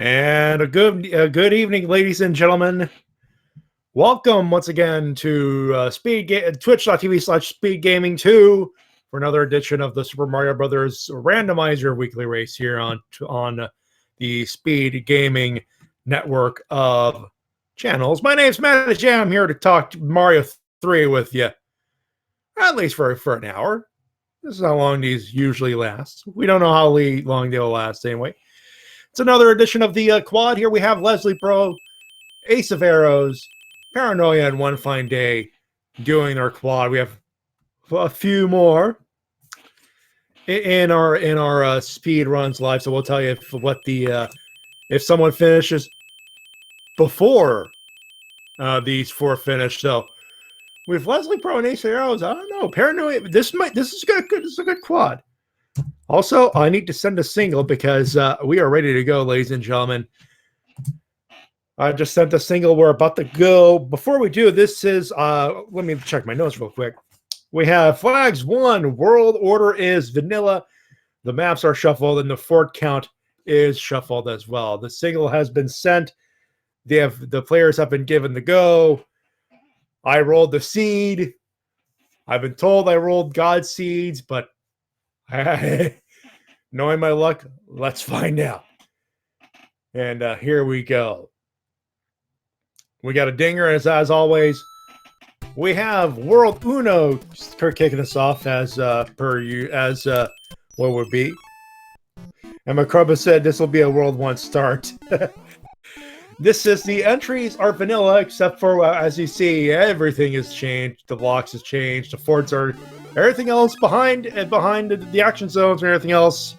And a good evening, ladies and gentlemen. Welcome once again to Twitch.tv/Speed Gaming 2 for another edition of the Super Mario Brothers Randomizer weekly race here on the Speed Gaming network of channels. My name's Matt Jam. I'm here to talk Mario 3 with you, at least for an hour. This is how long these usually last. We don't know how long they'll last anyway. It's another edition of the quad. Here we have Leslie Pro, Ace of Arrows, Paranoia, and One Fine Day doing their quad. We have a few more in our speed runs live, so we'll tell you if someone finishes before these four finish. So with Leslie Pro and Ace of Arrows, I don't know. Paranoia. This is good. This is a good quad. Also, I need to send a single because we are ready to go, ladies and gentlemen. I just sent a single. We're about to go. Before we do, this is, let me check my notes real quick. We have flags 1, world order is vanilla. The maps are shuffled and the fort count is shuffled as well. The single has been sent. The players have been given the go. I rolled the seed. I've been told I rolled God's seeds, but knowing my luck, let's find out. And here we go. We got a dinger, as always. We have World Uno kicking us off as what would be. And Macroba said this will be a World 1 start. This is the entries are vanilla, except for as you see, everything has changed. The blocks has changed. The forts are everything else behind the action zones and everything else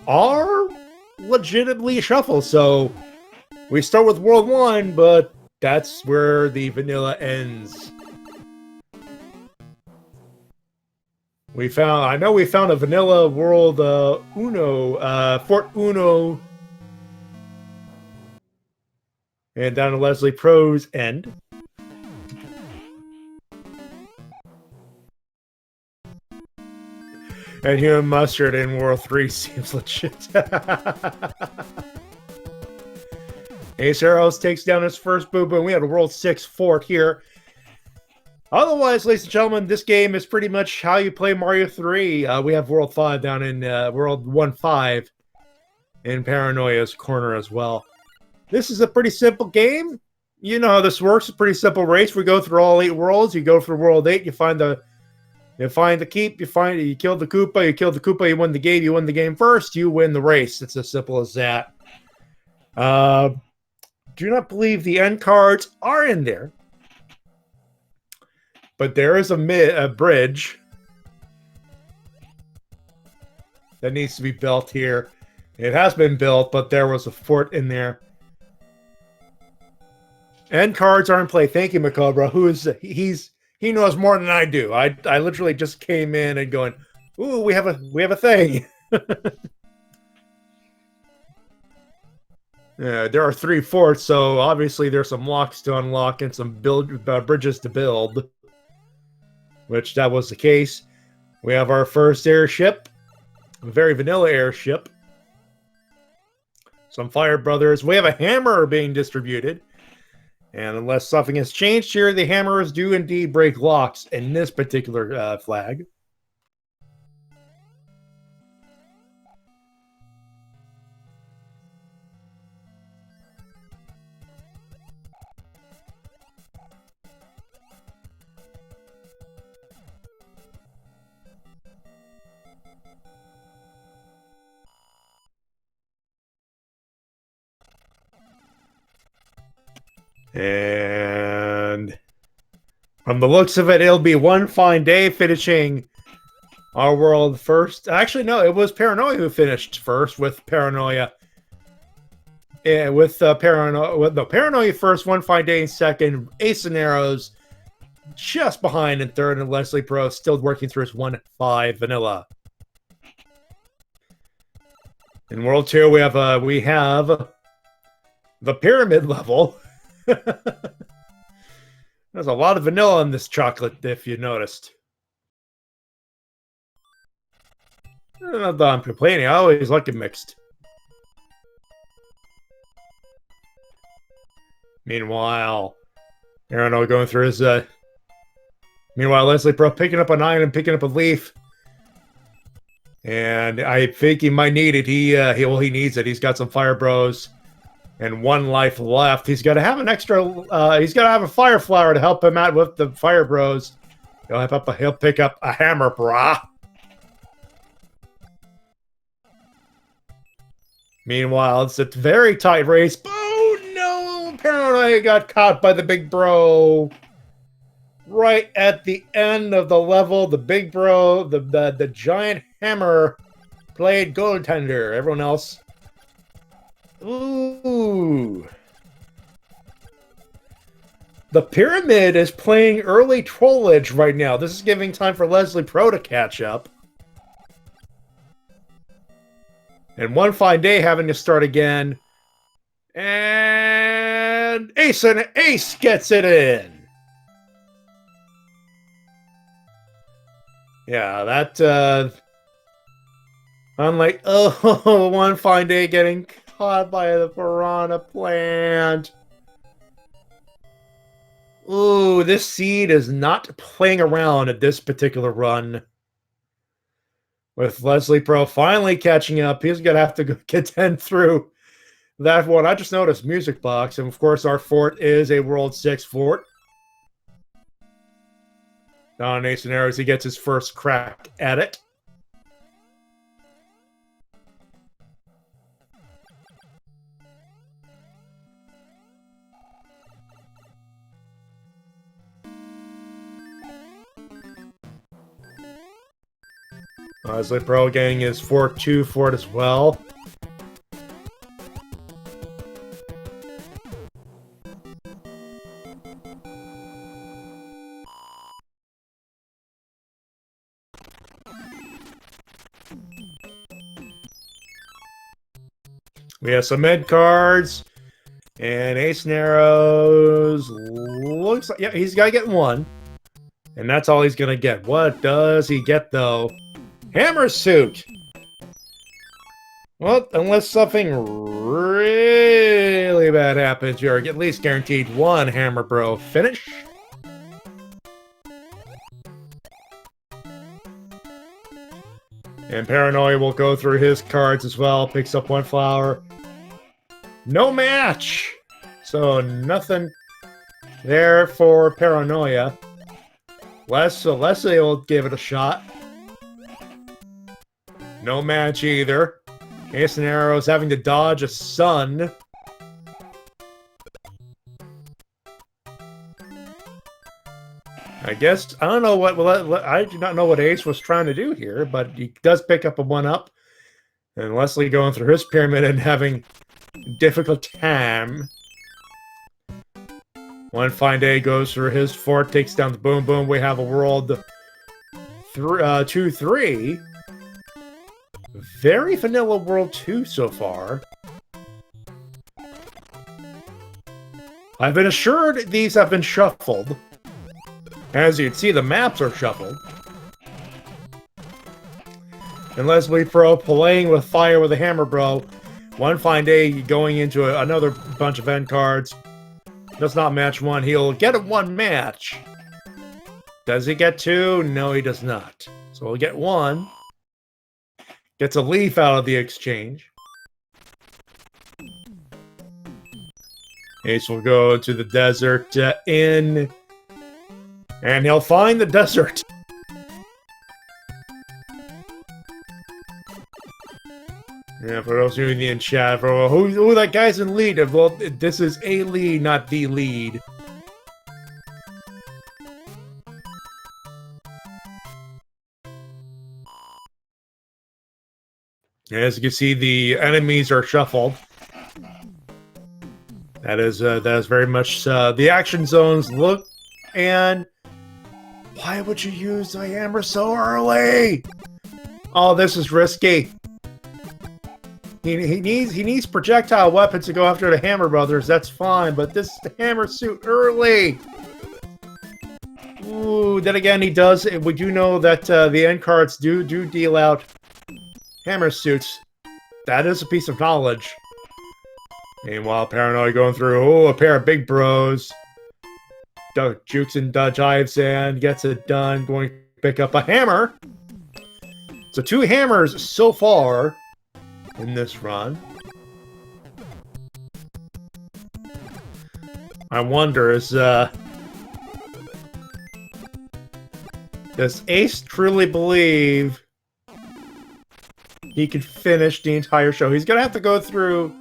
are legitimately shuffled. So we start with World 1, but that's where the vanilla ends. I know we found a vanilla World Uno, Fort Uno. And down to Leslie Pro's end. And Human Mustard in World 3 seems legit. Ace Arrows takes down his first boo-boo, and we have a World 6 fort here. Otherwise, ladies and gentlemen, this game is pretty much how you play Mario 3. We have World 5 down in World 1-5 in Paranoia's corner as well. This is a pretty simple game. You know how this works. It's a pretty simple race. We go through all 8 worlds. You go through World 8. You find the keep. You kill the Koopa. You kill the Koopa. You win the game. You win the game first. You win the race. It's as simple as that. Do not believe the end cards are in there, but there is a bridge that needs to be built here. It has been built, but there was a fort in there. End cards are in play. Thank you, Macobra. He knows more than I do. I literally just came in and going, ooh, we have a thing. There are 3 forts, so obviously there's some locks to unlock and some bridges to build, which that was the case. We have our first airship, a very vanilla airship. Some Fire Brothers. We have a hammer being distributed. And unless something has changed here, the hammers do indeed break locks in this particular flag. And from the looks of it, it'll be One Fine Day finishing our world first. Actually, no, it was Paranoia who finished first with Paranoia. And with Paranoia first, One Fine Day in second, Ace and Arrows just behind in third, and Leslie Pro still working through his 1-5 vanilla. In World 2, we have the pyramid level. There's a lot of vanilla in this chocolate, if you noticed. Not that I'm complaining. I always like it mixed. Meanwhile, Arano going through his. Meanwhile, Leslie Pro picking up an iron and picking up a leaf. And I think he might need it. He needs it. He's got some Fire Bros and 1 life left. He's got to have an extra. He's got to have a Fire Flower to help him out with the Fire Bros. He'll pick up a hammer, brah. Meanwhile, it's a very tight race. Oh no! Paranoia got caught by the big bro. Right at the end of the level, the big bro, the giant hammer played goaltender. Everyone else. Ooh. The pyramid is playing early trollage right now. This is giving time for Leslie Pro to catch up. And one fine day having to start again. And Ace gets it in. Yeah, that, unlike, one fine day getting caught by the piranha plant. Ooh, this seed is not playing around at this particular run. With Leslie Pro finally catching up, he's going to have to contend through that one. I just noticed Music Box, and of course our fort is a World 6 fort. Domination Arrows, he gets his first crack at it. Leslie Pro getting his Fort 2 fort as well. We have some med cards. And Ace and Arrows looks like, yeah, he's got to get 1. And that's all he's going to get. What does he get, though? Hammer Suit! Well, unless something really bad happens, you're at least guaranteed 1 Hammer Bro finish. And Paranoia will go through his cards as well, picks up 1 flower. No match! So nothing there for Paranoia. Leslie will give it a shot. No match either. Ace and Arrows having to dodge a sun. I guess, I don't know what, I do not know what Ace was trying to do here, but he does pick up a 1-up. And Leslie going through his pyramid and having a difficult time. One fine day goes through his fort, takes down the Boom Boom. We have a World 2-3. Very vanilla World 2 so far. I've been assured these have been shuffled. As you can see, the maps are shuffled. And Leslie Pro playing with fire with a hammer, bro. One fine day going into another bunch of end cards. Does not match 1. He'll get a 1 match. Does he get 2? No, he does not. So he'll get 1. Gets a leaf out of the exchange. Ace will go to the desert inn. And he'll find the desert. Yeah, for those of you in chat, for who that guy's in lead? Well, this is a lead, not the lead. As you can see, the enemies are shuffled. That is very much the action zones look. And why would you use the hammer so early? Oh, this is risky. He needs projectile weapons to go after the Hammer Brothers. That's fine, but this is the Hammer Suit early. Ooh, then again, he does. We do know that the end cards do deal out Hammer Suits. That is a piece of knowledge. Meanwhile, Paranoid going through, a pair of big bros. Jukes and dives in, gets it done, going to pick up a hammer. So 2 hammers so far in this run. I wonder, does Ace truly believe he can finish the entire show? He's gonna have to go through...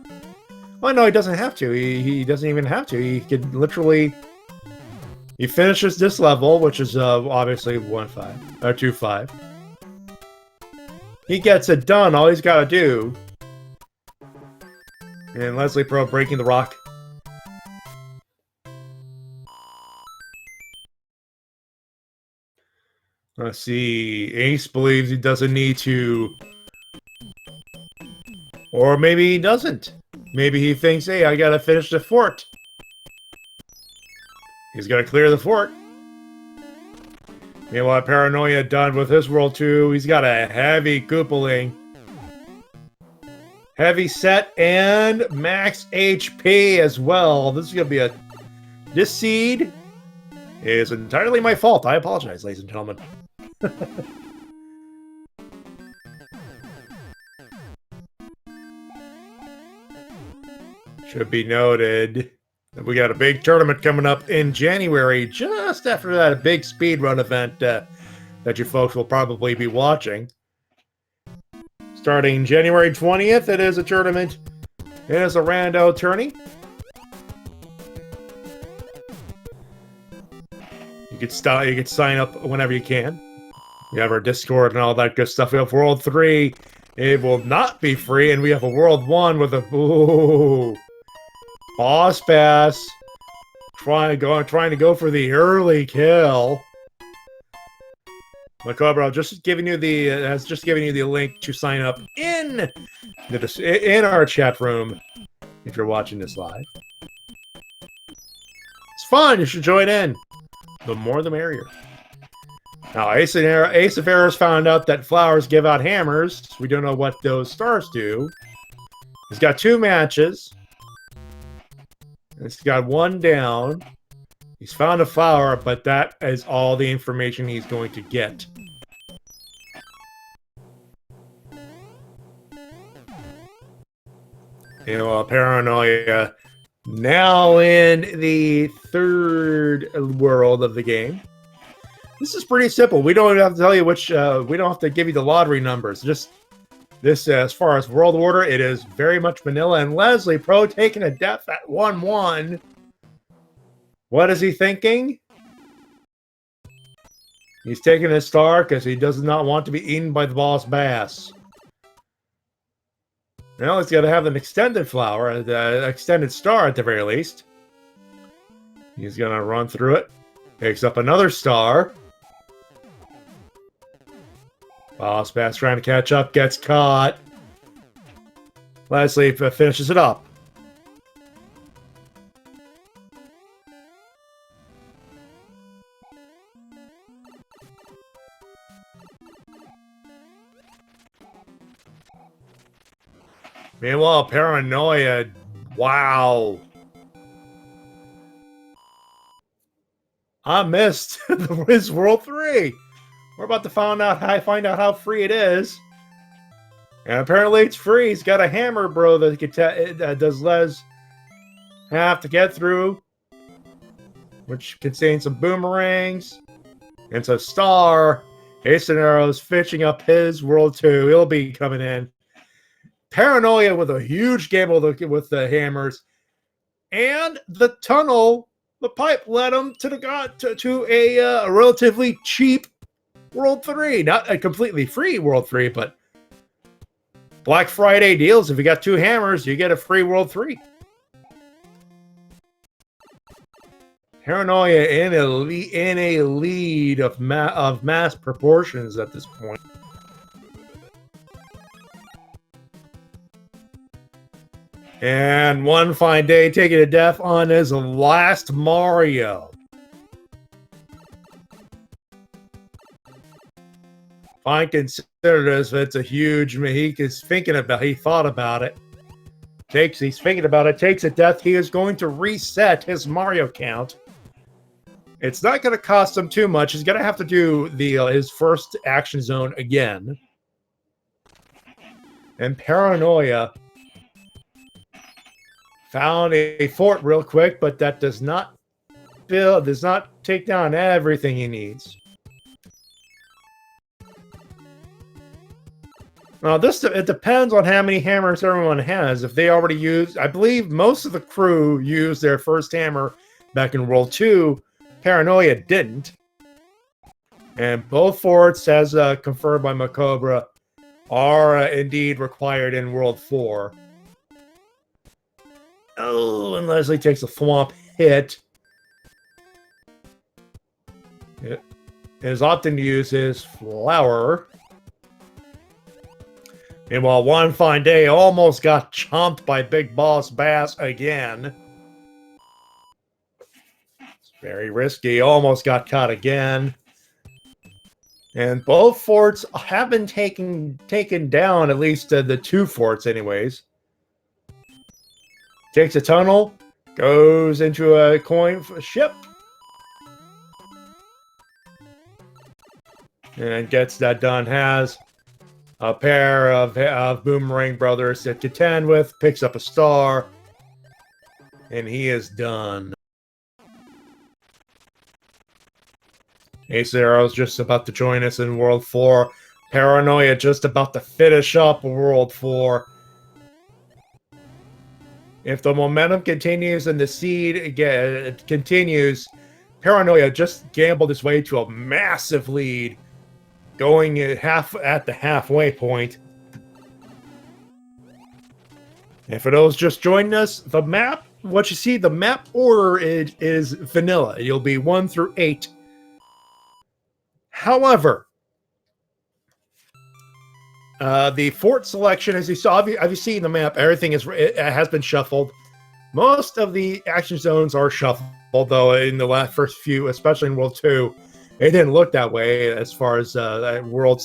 Well, no, he doesn't have to. He doesn't even have to. He could literally... He finishes this level, which is obviously 1-5 or 2-5. He gets it done. All he's got to do. And Leslie Pro breaking the rock. Let's see. Ace believes he doesn't need to. Or maybe he doesn't. Maybe he thinks, hey, I gotta finish the fort. He's got to clear the fort. Meanwhile, Paranoia done with his world 2. He's got a heavy Koopaling. Heavy set and max HP as well. This is going to be a... This seed is entirely my fault. I apologize, ladies and gentlemen. Should be noted... We got a big tournament coming up in January, just after that big speedrun event that you folks will probably be watching. Starting January 20th, it is a tournament. It is a rando tourney. You could sign up whenever you can. We have our Discord and all that good stuff. We have World 3. It will not be free, and we have a World 1 with a... Ooh... Boss pass, trying to go for the early kill. Macabro, just giving you the link to sign up in our chat room if you're watching this live. It's fun. You should join in. The more, the merrier. Now, Ace of Arrows found out that flowers give out hammers. We don't know what those stars do. He's got 2 matches. He's got 1 down. He's found a flower, but that is all the information he's going to get. Paranoia now in the 3rd world of the game. This is pretty simple. We don't have to tell you which. We don't have to give you the lottery numbers. Just this, as far as world order, it is very much vanilla. And Leslie Pro taking a death at 1-1. What is he thinking? He's taking a star because he does not want to be eaten by the boss bass. Now he's got to have an extended flower, extended star at the very least. He's going to run through it. Picks up another star. Boss bass trying to catch up, gets caught. Leslie finishes it up. Meanwhile, Paranoia, wow. I missed his World 3. We're about to find out how free it is. And apparently it's free. He's got a hammer, bro, that does Les have to get through. Which contains some boomerangs. And some star. Ace and Arrows finishing up his World 2. He'll be coming in. Paranoia with a huge gamble with the hammers. And the tunnel, the pipe led him to a relatively cheap World 3. Not a completely free World 3, but Black Friday deals. If you got 2 hammers, you get a free World 3. Paranoia in a lead of mass proportions at this point. And one fine day, taking a death on his last Mario. Fine considered as it's a huge... He thought about it. He's thinking about it, takes a death. He is going to reset his Mario count. It's not going to cost him too much. He's going to have to do his first action zone again. And Paranoia found a fort real quick, but that does not take down everything he needs. Now, it depends on how many hammers everyone has. If they already used, I believe most of the crew used their first hammer back in World 2. Paranoia didn't. And both forts, as confirmed by Macobra, are indeed required in World 4. Oh, and Leslie takes a thwomp hit. It is opting to use his flower. And while One Fine Day almost got chomped by Big Boss Bass again. It's very risky. Almost got caught again. And both forts have been taken down, at least the two forts anyways. Takes a tunnel. Goes into a coin ship. And gets that done. Has a pair of Boomerang Brothers to contend with, picks up a star, and he is done. Ace Arrow's just about to join us in World 4. Paranoia just about to finish up World 4. If the momentum continues and the seed continues, Paranoia just gambled his way to a massive lead. Going at the halfway point. And for those just joining us, the map, what you see, the map order is vanilla. You'll be 1 through 8. However, the fort selection, as you saw, have you seen the map? Everything has been shuffled. Most of the action zones are shuffled, though in the first few, especially in World 2. It didn't look that way as far as world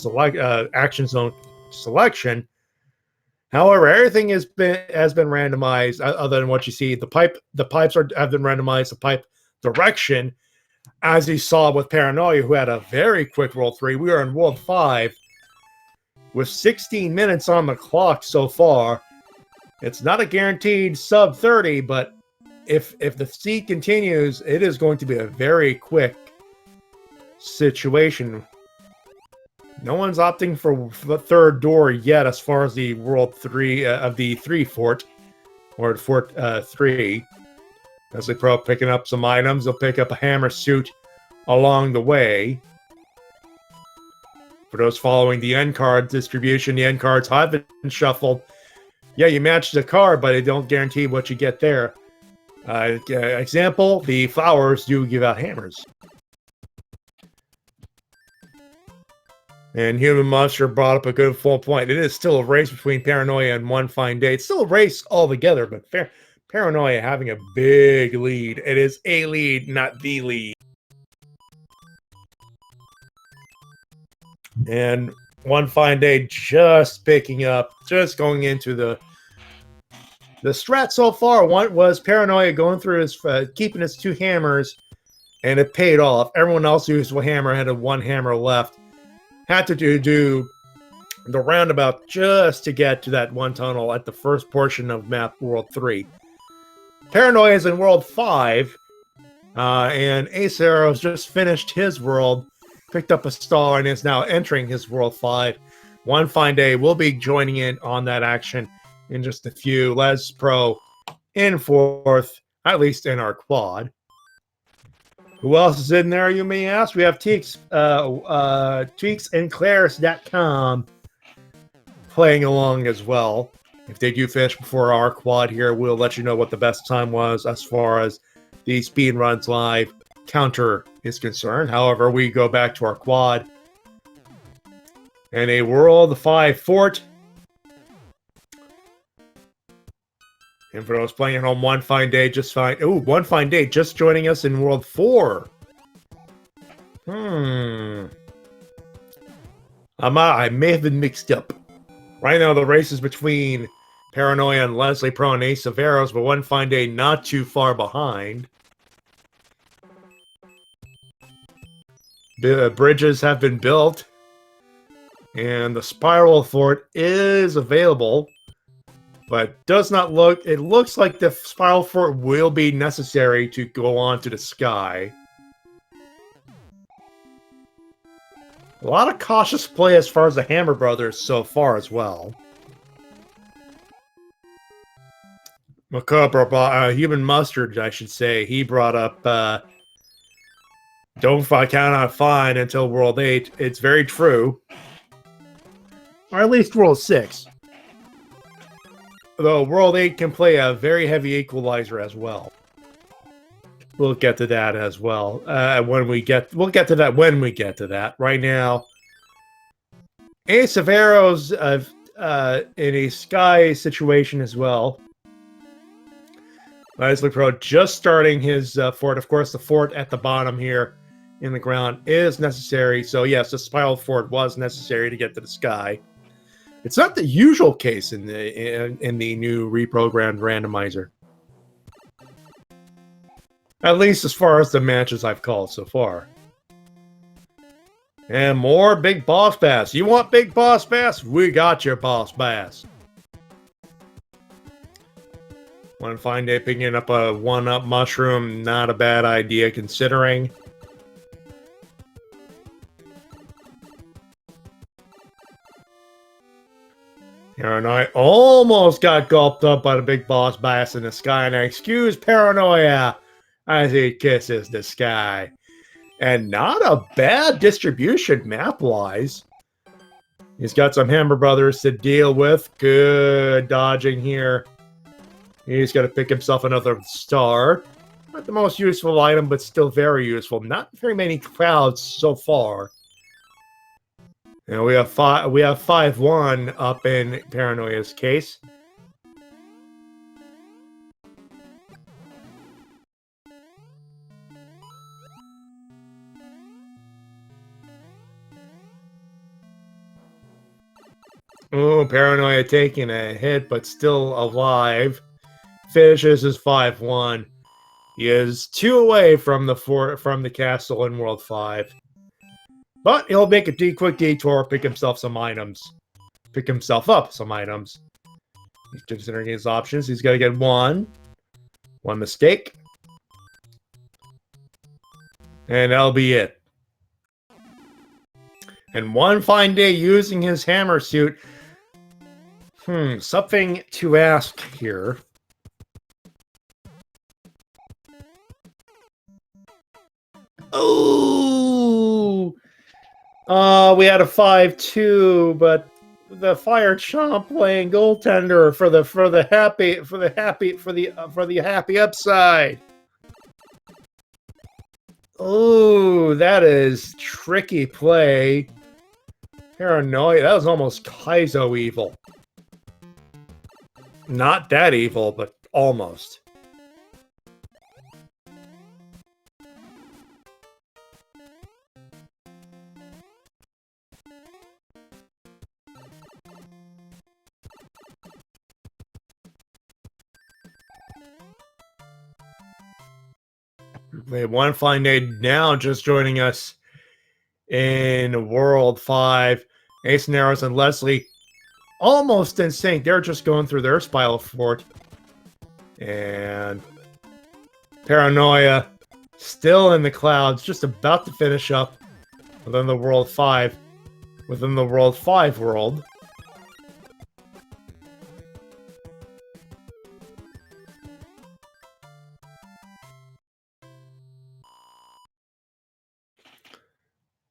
action zone selection. However, everything has been randomized. Other than what you see, the pipes have been randomized. The pipe direction, as you saw with Paranoia, who had a very quick World 3. We are in World 5 with 16 minutes on the clock so far. It's not a guaranteed sub 30, but if the seed continues, it is going to be a very quick situation. No one's opting for the third door yet as far as the World 3 of the 3 fort, or Fort 3. As they pro picking up some items, they'll pick up a hammer suit along the way. For those following the end card distribution, the end cards have been shuffled. Yeah, you match the card, but it don't guarantee what you get there. Example, the flowers do give out hammers. And Human Monster brought up a good full point. It is still a race between Paranoia and One Fine Day. It's still a race altogether, but Paranoia having a big lead. It is a lead, not the lead. And One Fine Day just picking up, just going into the strat so far. One was Paranoia going through his, keeping his 2 hammers, and it paid off. Everyone else who used a hammer had 1 hammer left. Had to do the roundabout just to get to that 1 tunnel at the first portion of map World 3. Paranoia is in World 5, and Ace Arrow's just finished his world, picked up a star, and is now entering his World 5. One Fine Day will be joining in on that action in just a few. Les Pro in 4th, at least in our quad. Who else is in there, you may ask? We have Teeks, TweaksandClaris.com playing along as well. If they do finish before our quad here, we'll let you know what the best time was as far as the Speed Runs Live counter is concerned. However, we go back to our quad. And a World 5 fort. And for those playing at home, One Fine Day One Fine Day just joining us in World 4. I may have been mixed up. Right now, the race is between Paranoia and Leslie Pro and Ace of Arrows, but one fine day not too far behind. Bridges have been built, and the Spiral Fort is available, but does not look. It looks like the Spiral Fort will be necessary to go on to the sky. A lot of cautious play as far as the Hammer Brothers so far as well. Macabre, Human Mustard, I should say. He brought up, don't cannot find until World 8. It's very true. Or at least World 6. Though World 8 can play a very heavy equalizer as well. We'll get to that as well. We'll get to that when we get to that. Right now, Ace of Arrows in a sky situation as well. Leslie Pro just starting his fort. Of course, the fort at the bottom here in the ground is necessary. So yes, the Spiral Fort was necessary to get to the sky. It's not the usual case in the new reprogrammed randomizer. At least as far as the matches I've called so far. And more Big Boss Bass. You want Big Boss Bass? We got your Boss Bass. One fine day picking up a 1-up mushroom, not a bad idea considering. And I almost got gulped up by the Big Boss Bass in the sky, and I excuse Paranoia as he kisses the sky. And not a bad distribution map-wise. He's got some Hammer Brothers to deal with. Good dodging here. He's got to pick himself another star. Not the most useful item, but still very useful. Not very many clouds so far. And we have 5-1 up in Paranoia's case. Oh, Paranoia taking a hit, but still alive. Finishes his 5-1. He is 2 away from the castle in World 5. But he'll make a quick detour, pick himself some items. Pick himself up some items. He's considering his options. He's got to get one. One mistake. And that'll be it. And one fine day using his hammer suit. Something to ask here. Oh! We had a 5-2, but the Fire Chomp playing goaltender for the happy upside. Oh, that is tricky play. Paranoia. That was almost Kaizo evil. Not that evil, but almost. We have one fine day now just joining us in World 5. Ace and Arrows and Leslie almost in sync. They're just going through their Spiral Fort. And Paranoia still in the clouds, just about to finish up within the World 5. Within the World 5 world.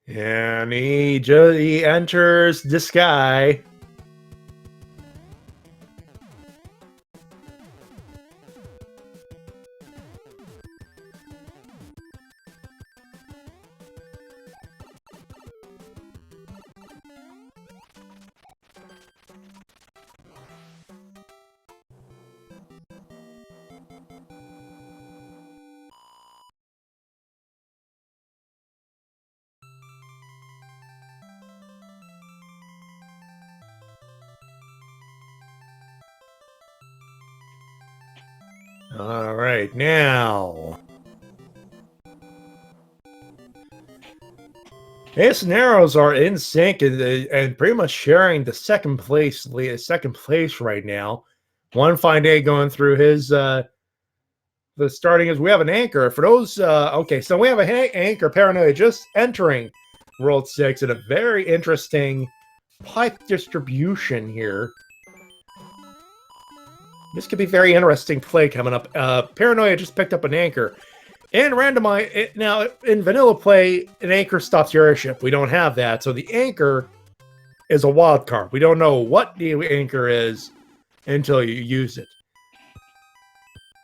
And he enters the sky. All right, now. Ace and Arrows are in sync and pretty much sharing the second place right now. One fine day going through his the starting is we have an anchor for those. Okay, so we have an anchor Paranoia just entering World 6 at a very interesting pipe distribution here. This could be very interesting play coming up. Paranoia just picked up an anchor. And randomize now in vanilla play, an anchor stops your airship. We don't have that, so the anchor is a wild card. We don't know what the anchor is until you use it.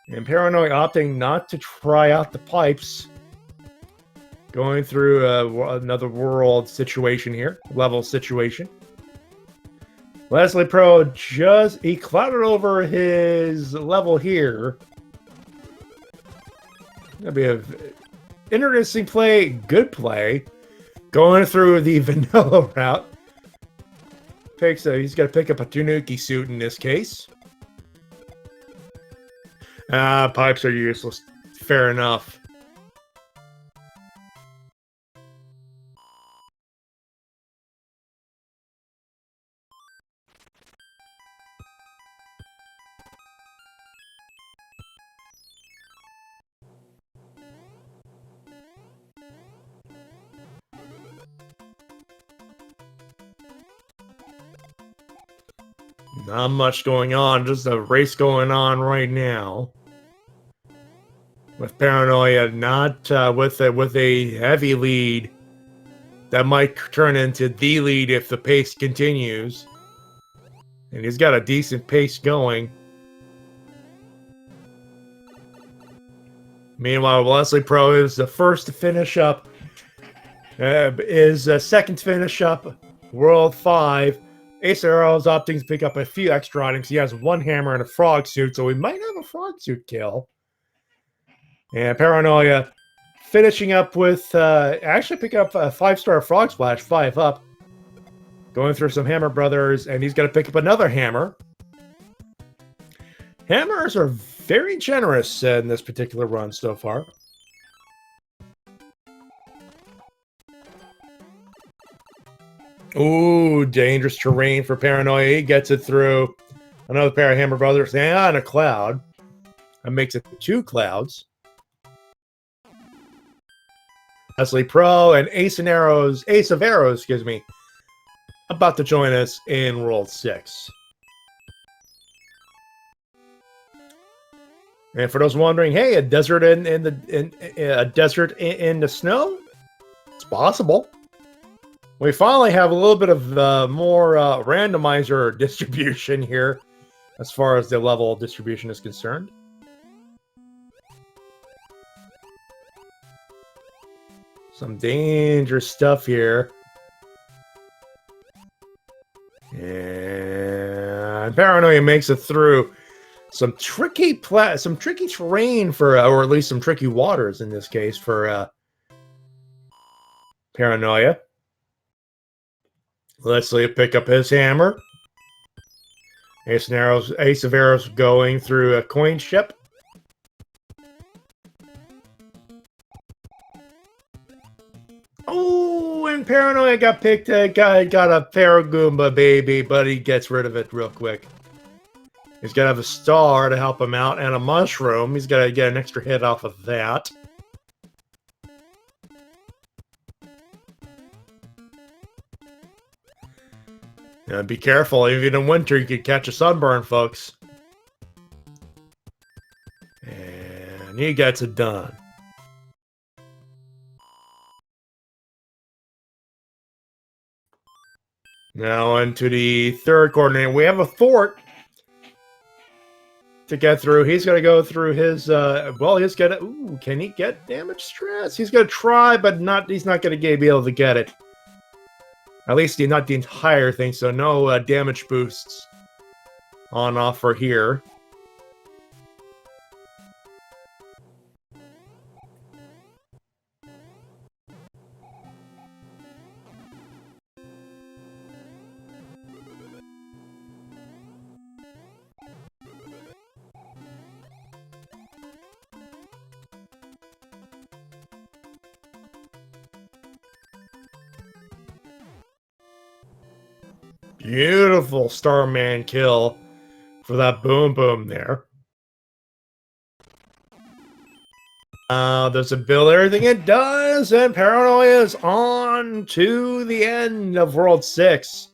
And Paranoid opting not to try out the pipes, going through another world situation here, level situation. Leslie Pro he clouded over his level here. That'd be a interesting play, good play. Going through the vanilla route. He's got to pick up a Tanuki suit in this case. Pipes are useless. Fair enough. Not much going on, just a race going on right now. With Paranoia not with a heavy lead that might turn into the lead if the pace continues. And he's got a decent pace going. Meanwhile, Leslie Pro is the first to finish up. Second to finish up World 5. Ace Arrows opting to pick up a few extra items. He has one hammer and a frog suit, so we might have a frog suit kill. And Paranoia finishing up with actually pick up a 5-star frog splash, 5 up. Going through some Hammer Brothers, and he's got to pick up another hammer. Hammers are very generous in this particular run so far. Ooh, dangerous terrain for Paranoia. He gets it through another pair of Hammer Brothers and a cloud. That makes it 2 clouds. Leslie Pro and Ace of Arrows, excuse me, about to join us in World 6. And for those wondering, hey, a desert in the snow? It's possible. We finally have a little bit of more randomizer distribution here as far as the level distribution is concerned. Some dangerous stuff here. And Paranoia makes it through some tricky terrain for, or at least some tricky waters in this case for Paranoia. Leslie pick up his hammer. Ace of Arrows going through a coin ship. Oh, and Paranoia got picked. Got a Paragoomba baby, but he gets rid of it real quick. He's got to have a star to help him out and a mushroom. He's got to get an extra hit off of that. Now, be careful. Even in winter, you could catch a sunburn, folks. And he gets it done. Now into the third coordinate. We have a fort to get through. He's going to go through his, he's going to, ooh, can he get damage stress? He's going to try, but he's not going to be able to get it. At least not the entire thing, so no damage boosts on offer here. Beautiful Starman kill for that boom boom there. Does it build everything it does? And Paranoia is on to the end of World 6.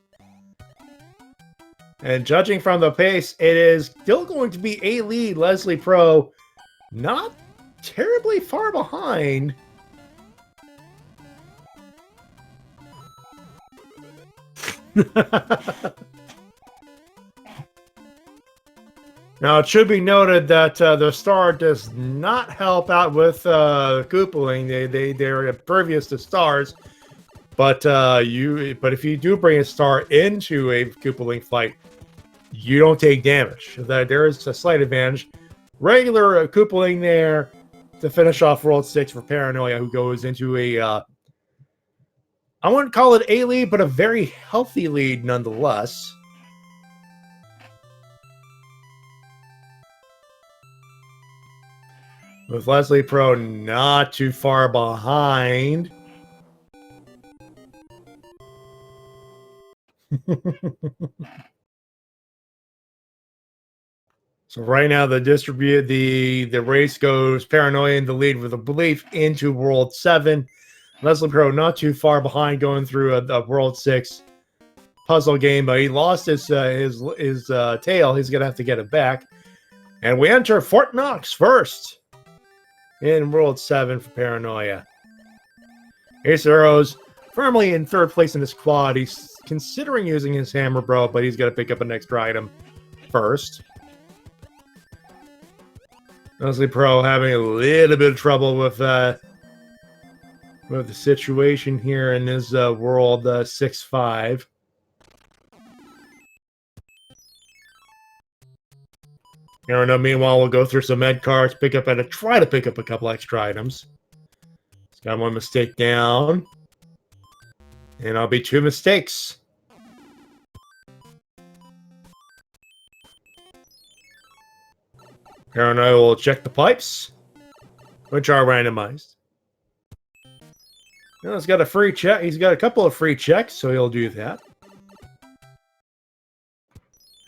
And judging from the pace, it is still going to be a lead. Leslie Pro not terribly far behind. Now, it should be noted that the star does not help out with Koopaling. They're impervious to stars. But if you do bring a star into a Koopaling fight, you don't take damage. There is a slight advantage. Regular Koopaling there to finish off World 6 for Paranoia, who goes into a I wouldn't call it a lead, but a very healthy lead nonetheless. With Leslie Pro not too far behind. So right now the race goes Paranoia in the lead with a belief into World 7. Leslie Pro not too far behind going through a World 6 puzzle game, but he lost his tail. He's gonna have to get it back. And we enter Fort Knox first in World 7 for Paranoia. Ace Arrows firmly in third place in his quad. He's considering using his hammer bro, but he's got to pick up an extra item first. Leslie Pro having a little bit of trouble with the situation here in his World 6-5. Meanwhile, we'll go through some med cards, try to pick up a couple extra items. He's got one mistake down. And I'll be 2 mistakes. Paranoia will check the pipes, which are randomized. Now he's got a free check. He's got a couple of free checks, so he'll do that.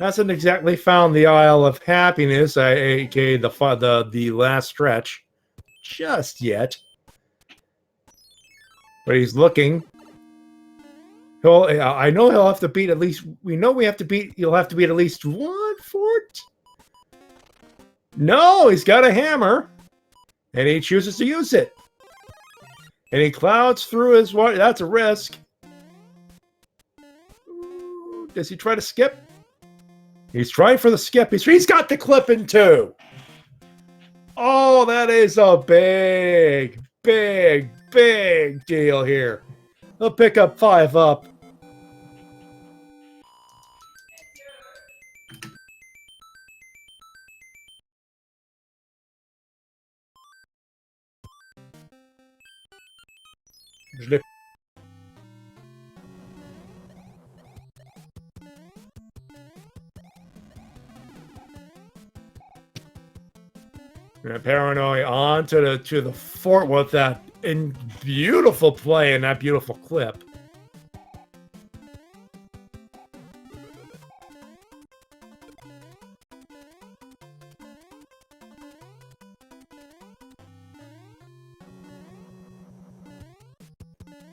Hasn't exactly found the Isle of Happiness, aka the last stretch, just yet. But he's looking. I know he'll have to beat at least. He'll have to beat at least one fort. No, he's got a hammer, and he chooses to use it. And he clouds through his water. That's a risk. Ooh, does he try to skip? He's trying for the skip. He's got the clip in too. Oh, that is a big, big, big deal here. He'll pick up 5 up. And Paranoia on to the fort with that beautiful play and that beautiful clip.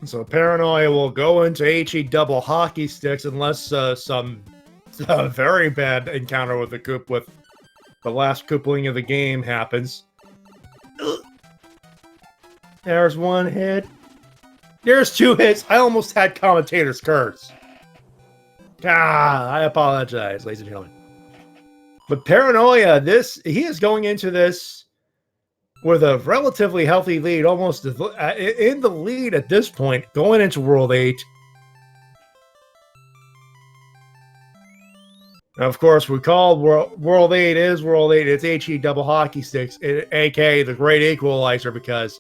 So Paranoia will go into HE double hockey sticks unless some very bad encounter with the Koop with the last Koopaling of the game happens. There's 1 hit. There's 2 hits. I almost had commentator's curse. I apologize, ladies and gentlemen. But Paranoia, he is going into this with a relatively healthy lead, almost in the lead at this point, going into World 8. Now, of course, we call World 8 is World 8. It's HE double hockey sticks, aka the great equalizer, because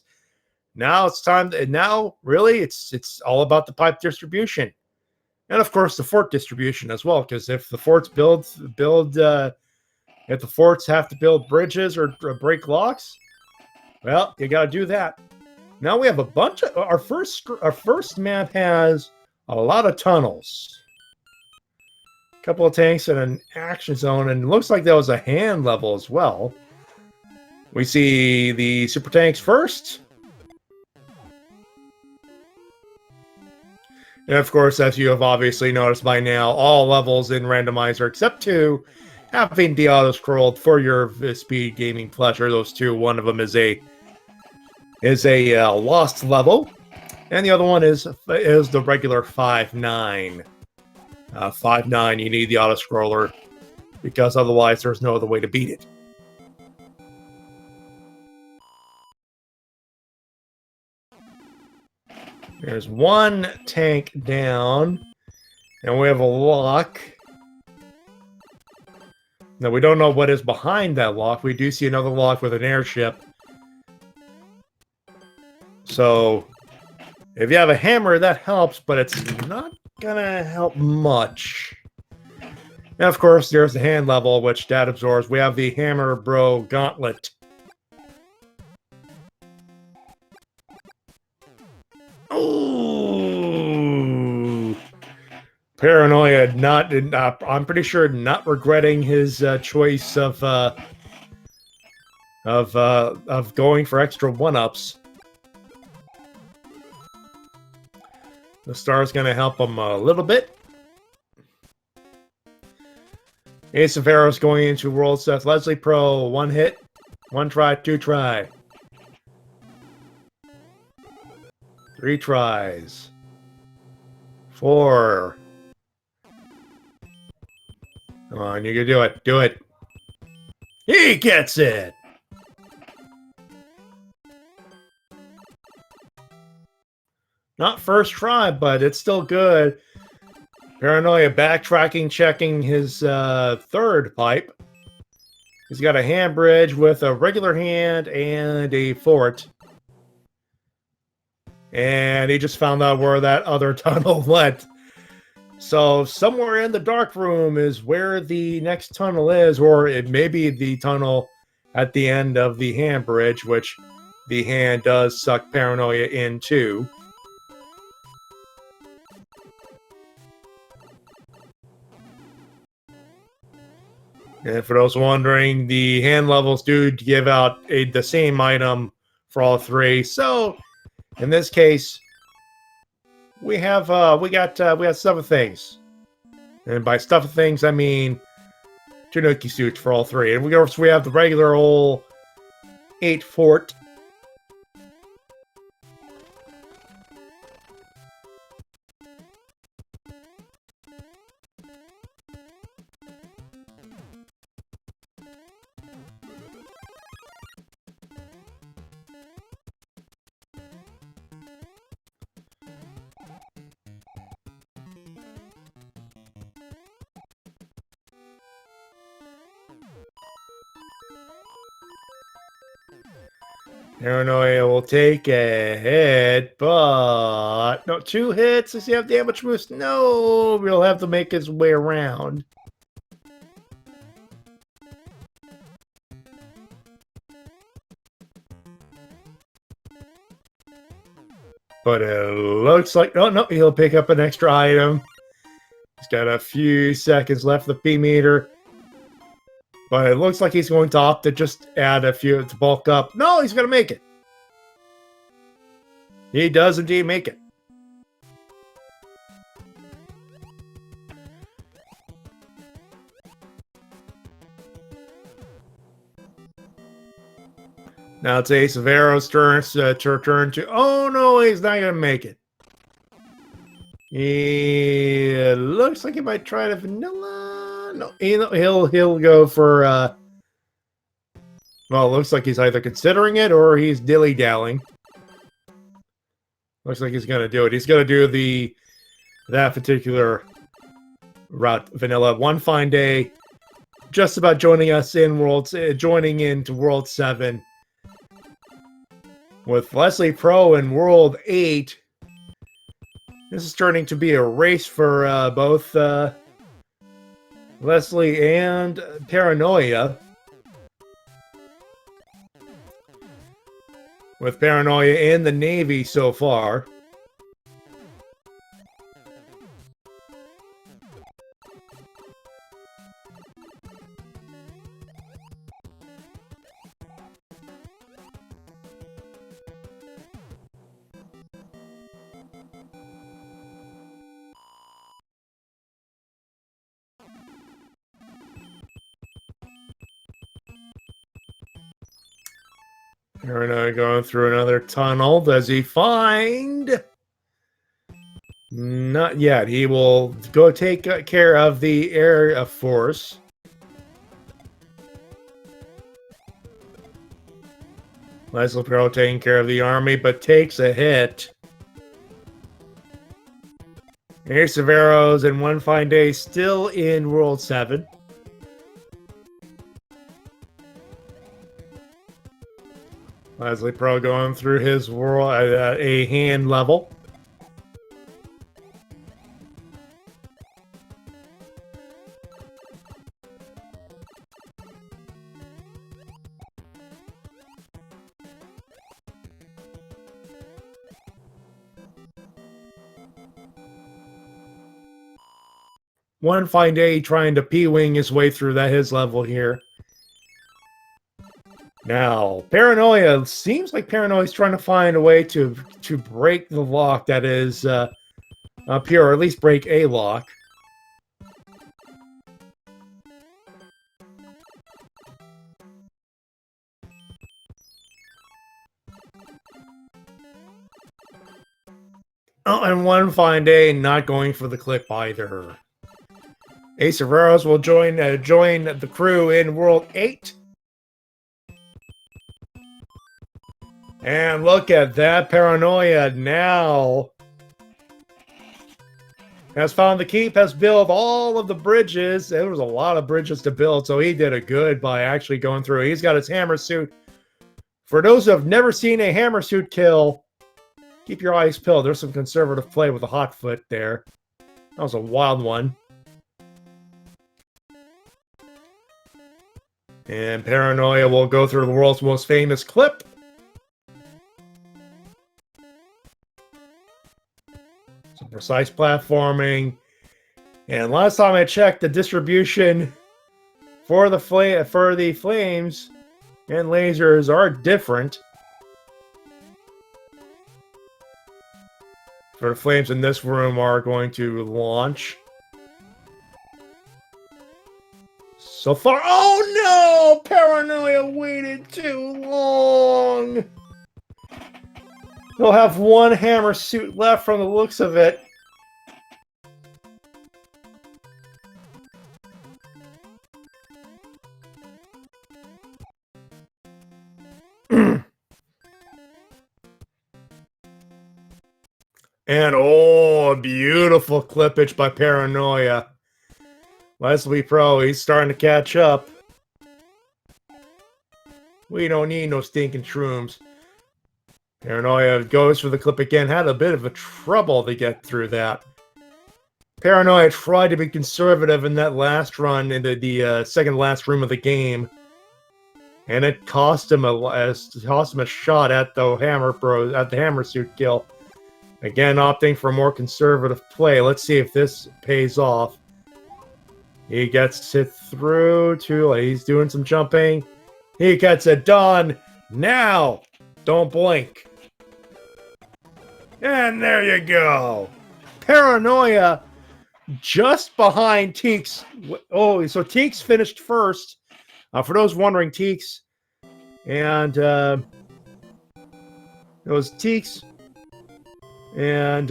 now it's time. Now, really, it's all about the pipe distribution, and of course the fort distribution as well. Because if the forts if the forts have to build bridges or break locks, well, you got to do that. Now we have a bunch of our first map has a lot of tunnels. couple of tanks in an action zone, and it looks like that was a hand level as well. We see the super tanks first. And of course, as you have obviously noticed by now, all levels in Randomizer except 2 having the auto-scrolled for your speed gaming pleasure. Those 2, one of them is a lost level, and the other one is the regular 5-9. 5-9, you need the auto-scroller, because otherwise there's no other way to beat it. There's one tank down, and we have a lock. Now, we don't know what is behind that lock. We do see another lock with an airship. So, if you have a hammer, that helps, but it's not gonna help much. And of course, there's the hand level, which that absorbs. We have the Hammer Bro Gauntlet. Ooh! Paranoia, I'm pretty sure not regretting his choice of going for extra 1-ups. The star's going to help him a little bit. Ace of Arrows going into World Seth Leslie Pro. 1 hit, 1 try, 2 try. 3 tries. 4. Come on, you can do it. Do it. He gets it! Not first try, but it's still good. Paranoia backtracking, checking his 3rd pipe. He's got a hand bridge with a regular hand and a fort. And he just found out where that other tunnel went. So somewhere in the dark room is where the next tunnel is, or it may be the tunnel at the end of the hand bridge, which the hand does suck Paranoia into. And for those wondering, the hand levels do give out the same item for all 3. So in this case, we have 7 things, and by stuff of things I mean Tanuki suits for all 3. And we have the regular old 8 fort. Paranoia will take a hit, but no, 2 hits. Does he have damage boost? No, we'll have to make his way around. But it looks like no, he'll pick up an extra item. He's got a few seconds left of the P meter. But it looks like he's going to opt to just add a few to bulk up. No, he's going to make it. He does indeed make it. Now it's Ace of Arrows' turn to... Oh, no, he's not going to make it. It looks like he might try to vanilla... No, he'll go for well, it looks like he's either considering it or he's dilly-dallying. Looks like he's gonna do it. He's gonna do that particular route, vanilla. One fine day, just about joining us in joining into World 7 with Leslie Pro in World 8. This is turning to be a race for both Leslie and Paranoia. With Paranoia in the Navy so far. We're now going through another tunnel. Does he find? Not yet. He will go take care of the air force. Leslie Pro taking care of the army, but takes a hit. Ace of Arrows and One Fine Day still in World 7. Leslie Pro going through his world a hand level. One Fine Day trying to P-wing his way through his level here. Now, Paranoia, seems like Paranoia is trying to find a way to break the lock that is up here, or at least break a lock. Oh, and One Fine Day not going for the clip either. Ace of Arrows will join the crew in World 8. And look at that. Paranoia now has found the keep, has built all of the bridges. There was a lot of bridges to build, so he did a good by actually going through. He's got his hammer suit. For those who have never seen a hammer suit kill, keep your eyes peeled. There's some conservative play with a hot foot there. That was a wild one. And Paranoia will go through the world's most famous clip. Some precise platforming. And last time I checked, the distribution for the flames and lasers are different. For the flames in this room are going to launch. So far, oh no! Paranoia waited too long. He'll have one hammer suit left from the looks of it. And oh, a beautiful clippage by Paranoia. Leslie Pro, he's starting to catch up. We don't need no stinking shrooms. Paranoia goes for the clip again. Had a bit of a trouble to get through that. Paranoia tried to be conservative in that last run into the second last room of the game. And it cost him a shot at the hammer suit kill. Again, opting for a more conservative play. Let's see if this pays off. He gets it through to, he's doing some jumping. He gets it done. Now, don't blink. And there you go. Paranoia just behind Teeks. Oh, so Teeks finished first. For those wondering, Teeks. And it was Teeks and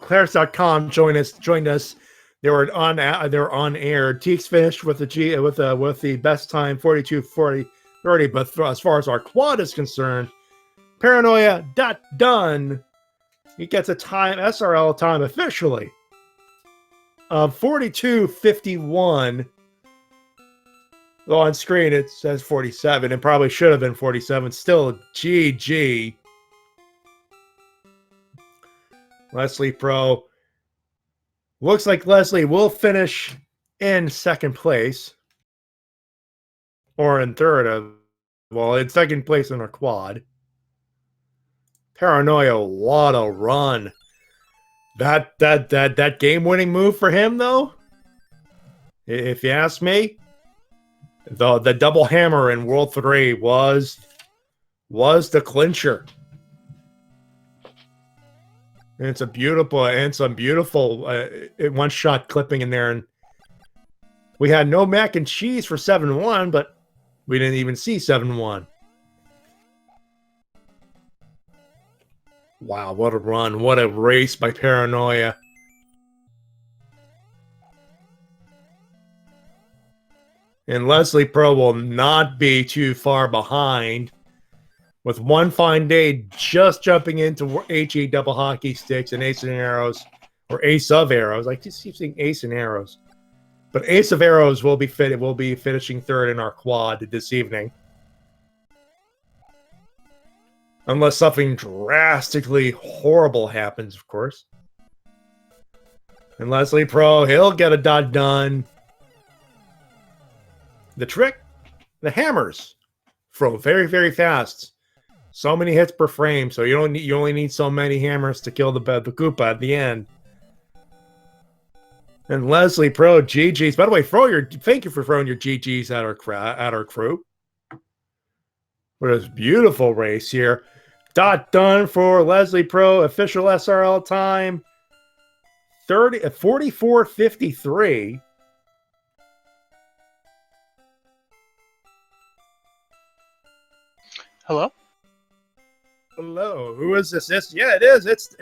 Claris.com joined us. They were on air. Teeks finished with the best time 42:40:30. But as far as our quad is concerned, Paranoia done. He gets a time SRL time officially of 42:51. Though on screen it says 47. It probably should have been 47. Still GG. Leslie Pro. Looks like Leslie will finish in second place. Or in third. Well, in second place in our quad. Paranoia, what a run. That game-winning move for him, though, if you ask me, the double hammer in World 3 was the clincher. And it's some beautiful one-shot clipping in there. And we had no mac and cheese for 7-1, but we didn't even see 7-1. Wow, what a run. What a race by Paranoia. And Leslie Pro will not be too far behind, with one fine day just jumping into HE double hockey sticks and ace and arrows, or ace of arrows. I just keep saying ace and arrows. But ace of arrows will be finishing third in our quad this evening. Unless something drastically horrible happens, of course. And Leslie Pro, he'll get a dot done. The trick, the hammers throw very, very fast. So many hits per frame, so you only need so many hammers to kill the Koopa at the end. And Leslie Pro, GG's. By the way, thank you for throwing your GG's at our crew. What a beautiful race here. Dot done for Leslie Pro, official SRL time. 44:53. Hello? Hello. Who is this? Yeah, it is. It's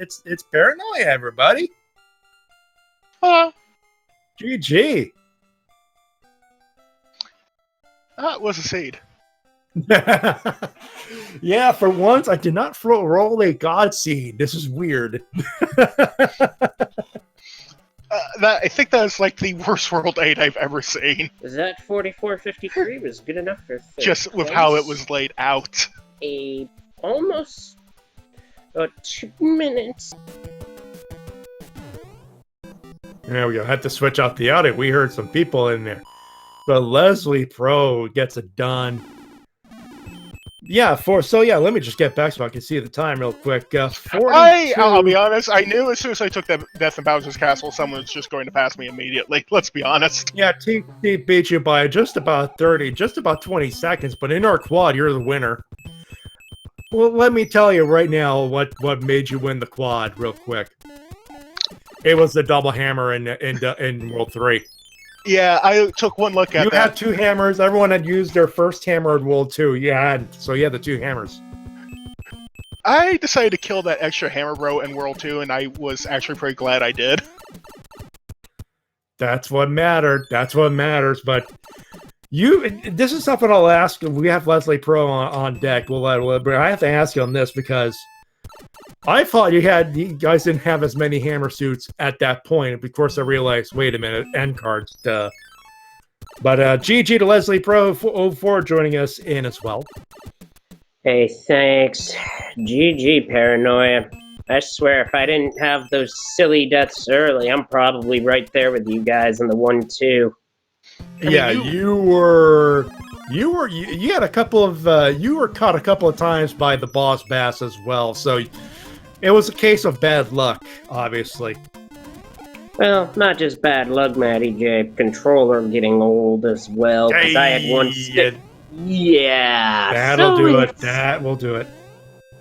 Paranoia, everybody. Hello. GG. That was a seed. Yeah, for once, I did not roll a god seed. This is weird. I think that's like the worst World 8 I've ever seen. That 44:53 was good enough for third Just with place. how it was laid out. Almost 2 minutes. There we go. Had to switch out the audio. We heard some people in there. But Leslie Pro gets it done. Yeah, let me just get back so I can see the time real quick. I'll be honest, I knew as soon as I took that Death in Bowser's Castle, someone was just going to pass me immediately. Let's be honest. Yeah, T beat you by just about 20 seconds, but in our quad, you're the winner. Well, let me tell you right now what made you win the quad real quick. It was the double hammer in World 3. Yeah, I took one look at that. You had two hammers. Everyone had used their first hammer in World 2. You had the two hammers. I decided to kill that extra hammer bro in World 2, and I was actually pretty glad I did. That's what mattered. That's what matters. But this is something I'll ask. We have Leslie Pro on deck. But I have to ask you on this because I thought you guys didn't have as many hammer suits at that point. Of course, I realized, wait a minute, end cards, duh. But GG to Leslie Pro for joining us in as well. Hey, thanks. GG, Paranoia. I swear, if I didn't have those silly deaths early, I'm probably right there with you guys in the 1-2. Yeah, you had a couple of you were caught a couple of times by the boss bass as well, so it was a case of bad luck, obviously. Well, not just bad luck, Matty J. Controller getting old as well, because I had one stick. Yeah. That'll do it. That will do it.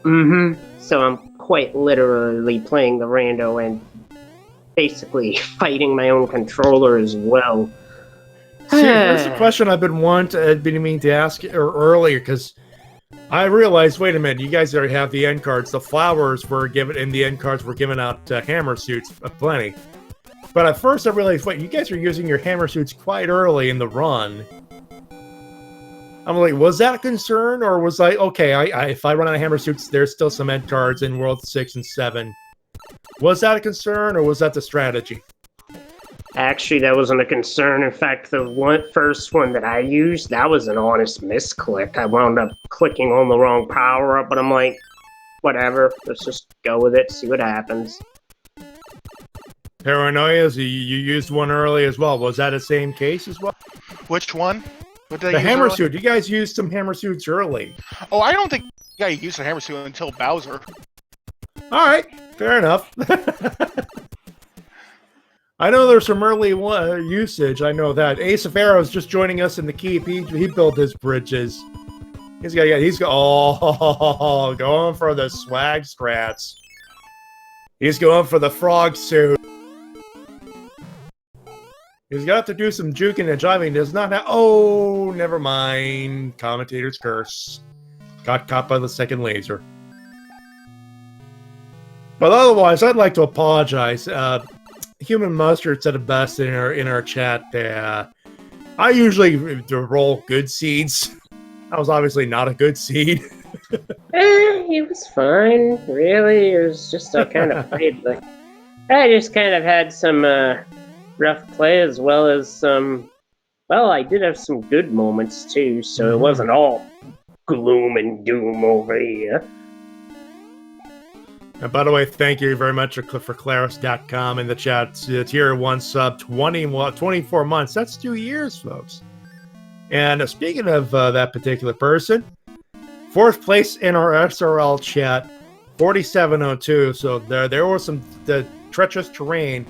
Mm-hmm. So I'm quite literally playing the rando and basically fighting my own controller as well. See, here's a question I've been meaning to ask earlier, because I realized, wait a minute, you guys already have the end cards. The flowers were given, and the end cards were given out hammer suits plenty. But at first I realized, wait, you guys are using your hammer suits quite early in the run. I'm like, was that a concern, or was I, okay, if I run out of hammer suits, there's still some end cards in World 6 and 7. Was that a concern, or was that the strategy? Actually, that wasn't a concern. In fact, the first one that I used, that was an honest misclick. I wound up clicking on the wrong power-up, but I'm like, whatever, let's just go with it, see what happens. Paranoia, you used one early as well. Was that the same case as well? Which one? The hammer suit. You guys used some hammer suits early. Oh, I don't think I used a hammer suit until Bowser. All right, fair enough. I know there's some early usage. I know that. Ace of Arrows just joining us in the keep. He built his bridges. He's going for the swag strats. He's going for the frog suit. He's got to do some juking and jiving. Does not have. Oh, never mind. Commentator's curse. Got caught by the second laser. But otherwise, I'd like to apologize. Human Mustard said it best in our chat. I usually roll good seeds. I was obviously not a good seed. He was fine, really. It was just I kind of played like I just kind of had some rough play as well as some. Well, I did have some good moments too, so it wasn't all gloom and doom over here. And by the way, thank you very much for Claris.com in the chat. Tier 1 sub, 24 months. That's 2 years, folks. And speaking of that particular person, 4th place in our SRL chat, 4702. So there was some treacherous terrain.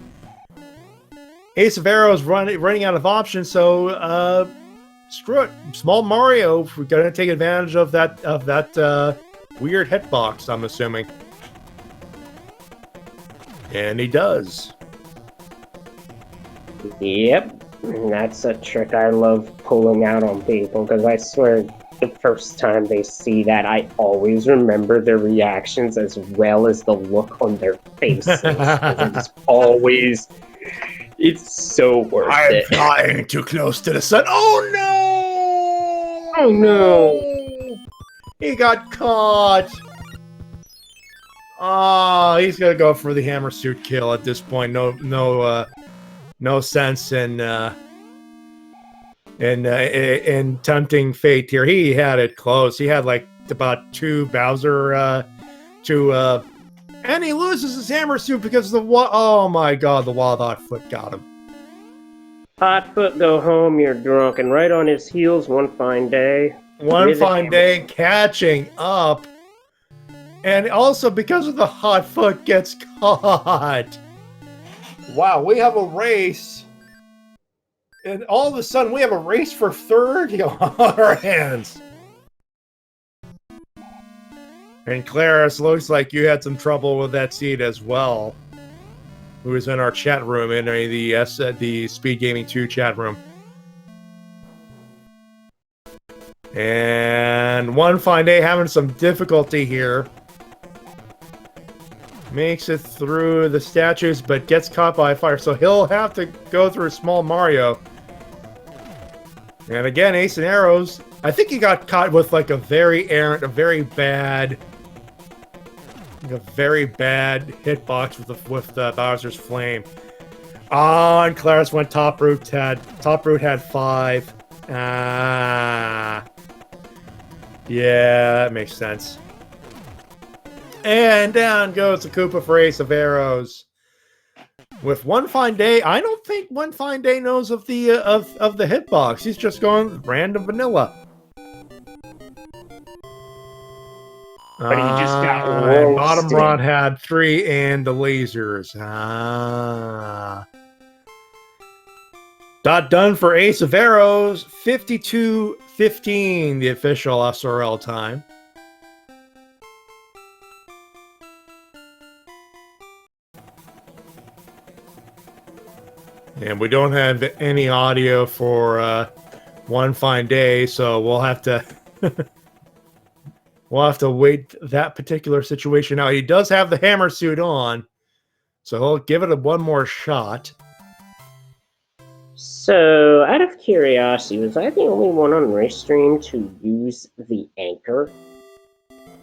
Ace of Arrows running out of options, so screw it. Small Mario, we're gonna take advantage of that weird hitbox, I'm assuming. And he does. Yep, that's a trick I love pulling out on people, because I swear the first time they see that, I always remember their reactions as well as the look on their faces. It's always... It's so worth it. I'm flying too close to the sun. Oh no! Oh no! He got caught! Oh, he's gonna go for the hammer suit kill at this point. No sense in tempting fate here. He had it close. He had like about 2 Bowser, and he loses his hammer suit because the oh my god, the Wild Hot Foot got him. Hotfoot, go home, you're drunk. And right on his heels, one fine day. One fine day, catching up. And also because of the Hot Foot gets caught. Wow, we have a race. And all of a sudden, we have a race for 3rd on our hands. And Claris, looks like you had some trouble with that seed as well. Who was in our chat room, in the Speed Gaming 2 chat room. And one fine day having some difficulty here. Makes it through the statues, but gets caught by fire. So he'll have to go through Small Mario. And again, Ace and Arrows. I think he got caught with like a very bad hitbox with Bowser's Flame. Oh, and Claris went top root had 5. Yeah, that makes sense. And down goes the Koopa for Ace of Arrows. With one fine day, I don't think one fine day knows of the of the hitbox. He's just going random vanilla. But he just got Bottom roasted. rod had 3 and the lasers. Done for Ace of Arrows. 52:15, the official SRL time. And we don't have any audio for one fine day, so we'll have to wait that particular situation out. He does have the hammer suit on, so he'll give it one more shot. So, out of curiosity, was I the only one on Restream to use the anchor?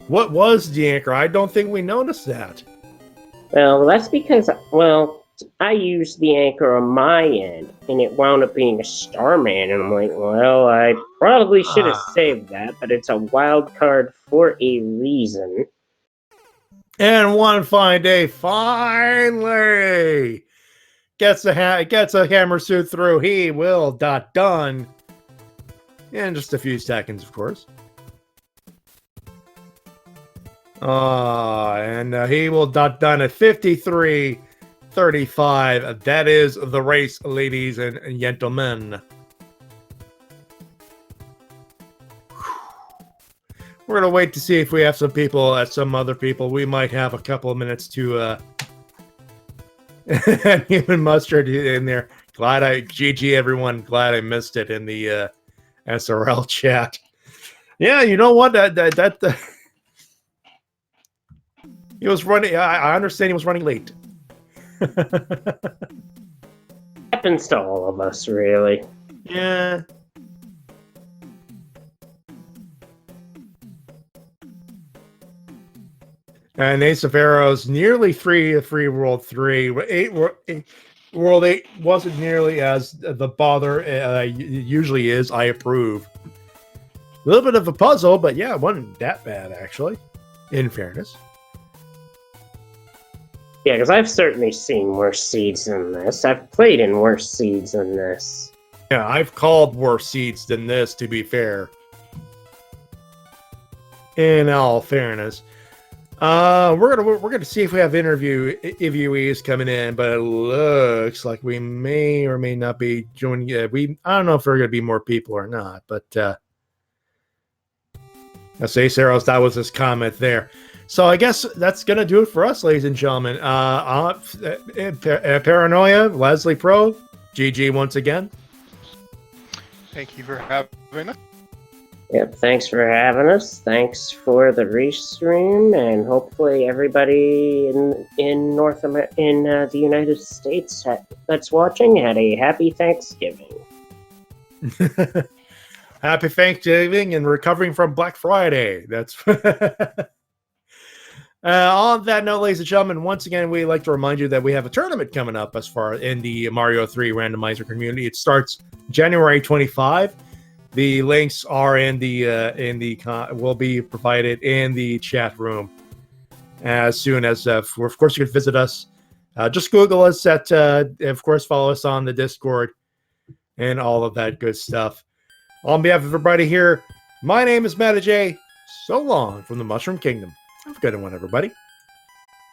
What was the anchor? I don't think we noticed that. Well, that's because, well, I used the anchor on my end, and it wound up being a Starman, and I'm like, well, I probably should have saved that, but it's a wild card for a reason. And one fine day, finally gets a hammer suit through. He will done in just a few seconds, of course. And he will done at 53:35. That is the race, ladies and gentlemen. We're gonna wait to see if we have some people, some other people. We might have a couple of minutes to Human Mustard in there. GG everyone. Glad I missed it in the SRL chat. Yeah, you know what? He was running. I understand he was running late. Happens to all of us, really. Yeah. And Ace of Arrows nearly free World 3. World 8 wasn't nearly as the bother usually is. I approve. A little bit of a puzzle, but yeah, it wasn't that bad, actually, in fairness. Yeah, because I've certainly seen worse seeds than this. I've played in worse seeds than this. Yeah, I've called worse seeds than this, to be fair. In all fairness. We're gonna see if we have interviewees coming in, but it looks like we may or may not be joining. I don't know if there are gonna be more people or not, but let's say Saros, that was his comment there. So I guess that's gonna do it for us, ladies and gentlemen. Paranoia, Leslie Pro, GG once again. Thank you for having us. Yep, thanks for having us. Thanks for the restream, and hopefully everybody in the United States that's watching had a happy Thanksgiving. Happy Thanksgiving and recovering from Black Friday. That's on that note, ladies and gentlemen, once again, we'd like to remind you that we have a tournament coming up as far in the Mario 3 randomizer community. It starts January 25. The links are will be provided in the chat room as soon as, of course, you can visit us. Just Google us of course, follow us on the Discord and all of that good stuff. On behalf of everybody here, my name is Matt J. So long from the Mushroom Kingdom. Have a good one, everybody.